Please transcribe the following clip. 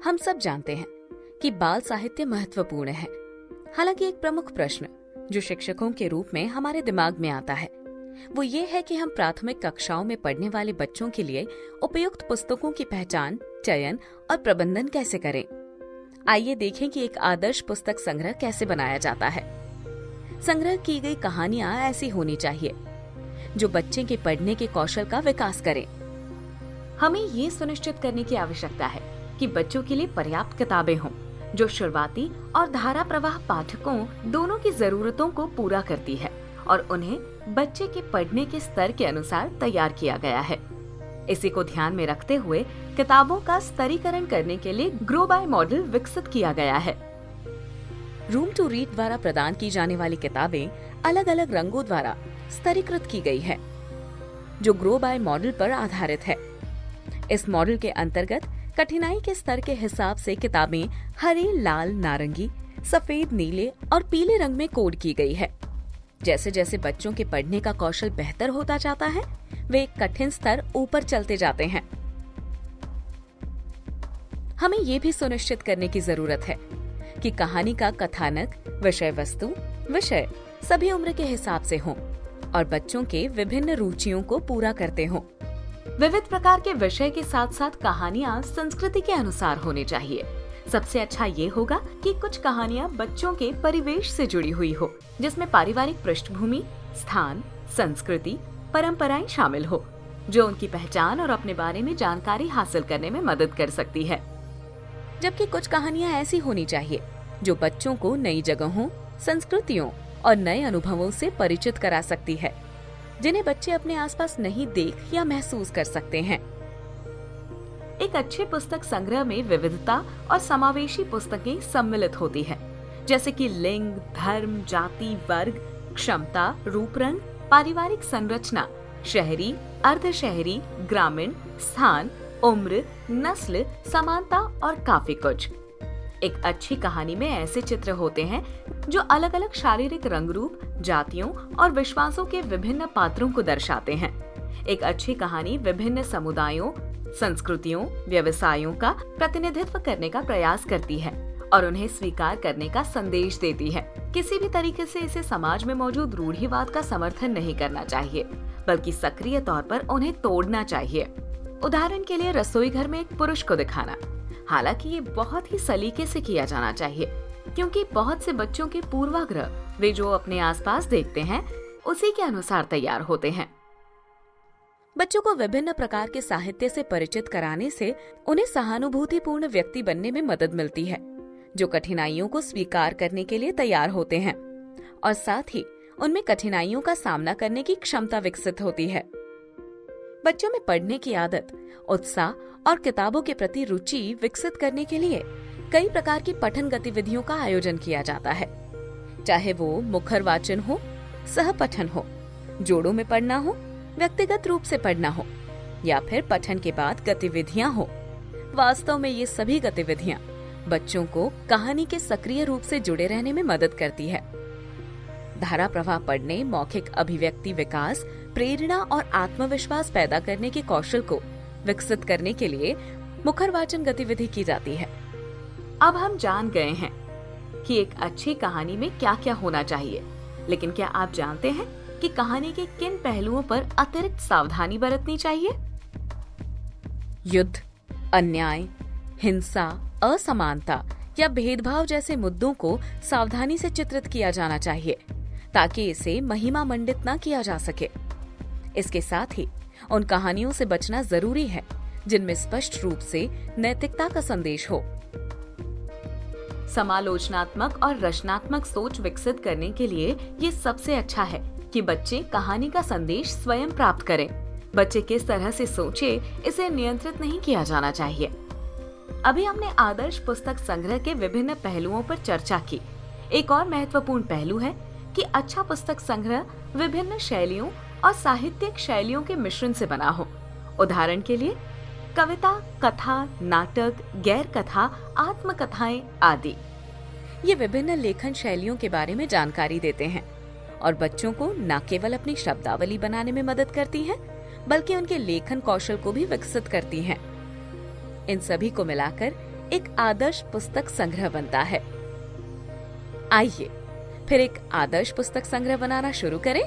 हम सब जानते हैं कि बाल साहित्य महत्वपूर्ण है। हालांकि एक प्रमुख प्रश्न जो शिक्षकों के रूप में हमारे दिमाग में आता है वो ये है कि हम प्राथमिक कक्षाओं में पढ़ने वाले बच्चों के लिए उपयुक्त पुस्तकों की पहचान, चयन और प्रबंधन कैसे करें। आइए देखें कि एक आदर्श पुस्तक संग्रह कैसे बनाया जाता है। संग्रह की गई कहानियां ऐसी होनी चाहिए जो बच्चे के पढ़ने के कौशल का विकास करें। हमें ये सुनिश्चित करने की आवश्यकता है कि बच्चों के लिए पर्याप्त किताबें हों जो शुरुआती और धारा प्रवाह पाठकों दोनों की जरूरतों को पूरा करती है और उन्हें बच्चे के पढ़ने के स्तर के अनुसार तैयार किया गया है। इसी को ध्यान में रखते हुए किताबों का स्तरीकरण करने के लिए ग्रो बाय मॉडल विकसित किया गया है। रूम टू रीड द्वारा प्रदान की जाने वाली किताबें अलग अलग रंगों द्वारा स्तरीकृत की गई है जो ग्रो बाय मॉडल पर आधारित है। इस मॉडल के अंतर्गत कठिनाई के स्तर के हिसाब से किताबें हरे, लाल, नारंगी, सफेद, नीले और पीले रंग में कोड की गई है। जैसे जैसे बच्चों के पढ़ने का कौशल बेहतर होता जाता है वे एक कठिन स्तर ऊपर चलते जाते हैं। हमें ये भी सुनिश्चित करने की जरूरत है कि कहानी का कथानक, विषय वस्तु, विषय सभी उम्र के हिसाब से हों और बच्चों के विभिन्न रुचियों को पूरा करते हों। विविध प्रकार के विषय के साथ साथ कहानियां संस्कृति के अनुसार होनी चाहिए। सबसे अच्छा ये होगा कि कुछ कहानियां बच्चों के परिवेश से जुड़ी हुई हो, जिसमें पारिवारिक पृष्ठभूमि, स्थान, संस्कृति, परंपराएं शामिल हो, जो उनकी पहचान और अपने बारे में जानकारी हासिल करने में मदद कर सकती है। जबकि कुछ कहानियां ऐसी होनी चाहिए जो बच्चों को नई जगहों, संस्कृतियों और नए अनुभवों से परिचित करा सकती है, जिन्हें बच्चे अपने आसपास नहीं देख या महसूस कर सकते हैं। एक अच्छे पुस्तक संग्रह में विविधता और समावेशी पुस्तकें सम्मिलित होती है, जैसे कि लिंग, धर्म, जाति, वर्ग, क्षमता, रूप रंग, पारिवारिक संरचना, शहरी, अर्धशहरी, ग्रामीण, स्थान, उम्र, नस्ल, समानता और काफी कुछ। एक अच्छी कहानी में ऐसे चित्र होते हैं जो अलग अलग शारीरिक रंग रूप, जातियों और विश्वासों के विभिन्न पात्रों को दर्शाते हैं। एक अच्छी कहानी विभिन्न समुदायों, संस्कृतियों, व्यवसायों का प्रतिनिधित्व करने का प्रयास करती है और उन्हें स्वीकार करने का संदेश देती है। किसी भी तरीके से इसे समाज में मौजूद रूढ़िवाद का समर्थन नहीं करना चाहिए, बल्कि सक्रिय तौर पर उन्हें तोड़ना चाहिए। उदाहरण के लिए रसोई घर में एक पुरुष को दिखाना। हालांकि ये बहुत ही सलीके से किया जाना चाहिए, क्योंकि बहुत से बच्चों के पूर्वाग्रह वे जो अपने आसपास देखते हैं उसी के अनुसार तैयार होते हैं। बच्चों को विभिन्न प्रकार के साहित्य से परिचित कराने से उन्हें सहानुभूतिपूर्ण व्यक्ति बनने में मदद मिलती है, जो कठिनाइयों को स्वीकार करने के लिए तैयार होते हैं और साथ ही उनमें कठिनाइयों का सामना करने की क्षमता विकसित होती है। बच्चों में पढ़ने की आदत, उत्साह और किताबों के प्रति रुचि विकसित करने के लिए कई प्रकार की पठन गतिविधियों का आयोजन किया जाता है, चाहे वो मुखर वाचन हो, सह पठन हो, जोड़ों में पढ़ना हो, व्यक्तिगत रूप से पढ़ना हो या फिर पठन के बाद गतिविधियां हो। वास्तव में ये सभी गतिविधियां बच्चों को कहानी के सक्रिय रूप से जुड़े रहने में मदद करती है। धारा प्रवाह पढ़ने, मौखिक अभिव्यक्ति विकास, प्रेरणा और आत्मविश्वास पैदा करने के कौशल को विकसित करने के लिए मुखर वाचन गतिविधि की जाती है। अब हम जान गए हैं कि एक अच्छी कहानी में क्या क्या होना चाहिए, लेकिन क्या आप जानते हैं कि कहानी के किन पहलुओं पर अतिरिक्त सावधानी बरतनी चाहिए? युद्ध, अन्याय, हिंसा, असमानता या भेदभाव जैसे मुद्दों को सावधानी से चित्रित किया जाना चाहिए ताकि इसे महिमा मंडित न किया जा सके। इसके साथ ही उन कहानियों से बचना जरूरी है जिनमें स्पष्ट रूप से नैतिकता का संदेश हो। समालोचनात्मक और रचनात्मक सोच विकसित करने के लिए ये सबसे अच्छा है कि बच्चे कहानी का संदेश स्वयं प्राप्त करें। बच्चे किस तरह से सोचे इसे नियंत्रित नहीं किया जाना चाहिए। अभी हमने आदर्श पुस्तक संग्रह के विभिन्न पहलुओं पर चर्चा की। एक और महत्वपूर्ण पहलू है कि अच्छा पुस्तक संग्रह विभिन्न शैलियों और साहित्यिक शैलियों के मिश्रण से बना हो। उदाहरण के लिए कविता, कथा, नाटक, गैर कथा, आत्मकथाएं आदि। ये विभिन्न लेखन शैलियों के बारे में जानकारी देते हैं और बच्चों को न केवल अपनी शब्दावली बनाने में मदद करती हैं, बल्कि उनके लेखन कौशल को भी विकसित करती हैं। इन सभी को मिलाकर एक आदर्श पुस्तक संग्रह बनता है। आइए फिर एक आदर्श पुस्तक संग्रह बनाना शुरू करें।